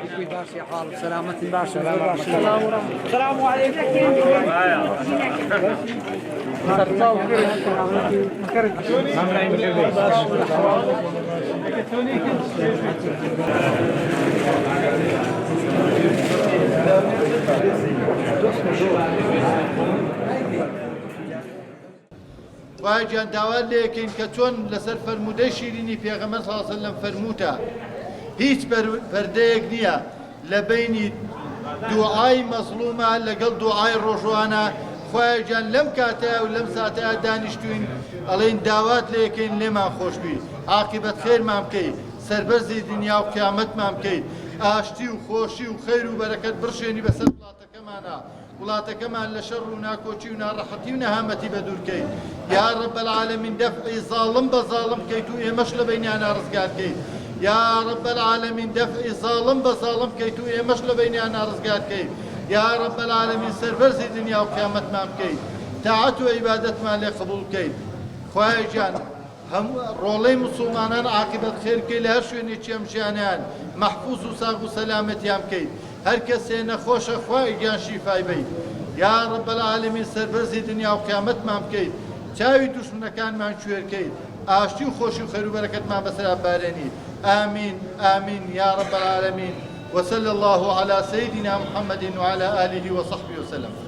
باشا حال سلامة باشا السلام عليكم. واجان داوات لێکین کە چۆن لەسەر فەرموودەی شیرینی پێغەمبەر صلی الله علیه و سلم فەرمووتە هیچ پەردەیەک نییە لە بینی دوعای مەظلومە لەگەڵ دوعای ڕۆژوانە. خۆیان لەم کاتەیە و لەم ساتەیە دانیشتوین ئەڵێن داوات لێکین لێمان خۆشبی عاقبەت خێرمان بکەی سەربەرزی دنیا و قیامەتمان بکەی ئاشتی و خۆشی و خەیر و بەرەکەت بڕشێنی بەسەر وڵاتەکەمانە وڵاتەکەمان لە شەڕ و ناکۆچی و ناڕەحەتی و نەهامەتی بەدوورکەی یا رب العالمین دەفعی ظالم بە ظالم کەیت و ئێمەش لە بەینیانە ڕزگارکەیت یا رب العالمین دەفعی ظالم بە ظالم کەیت و ئێمەش لە بەینیانە ڕزگارکەیت یا رب العالمین سەربەرزی دنیا و قیامەتمان بکەیت تاعەت و عیبادەتمان لێ قبوڵ بکەیت. خوایە گیان ڕۆڵەی موسڵمانان عاقبەت خێرکەی لە هەر شوێنێکی ئەم ژیانیان مەحفوظ و ساغ و سەلامەتیان بکەیت هەر کەسێ نەخۆشە خوای گیان شیفای بیت یا رب العالمین سەربەرزی دنیا و قیامەتمان بکەیت چاوی دوشمنەکانمان کوێرکەیت ئاشتی و خۆشی و خەیر و بەرەکەتمان بەسەرا بارێنی آمين آمين يا رب العالمين وصلى الله على سيدنا محمد وعلى آله وصحبه وسلم.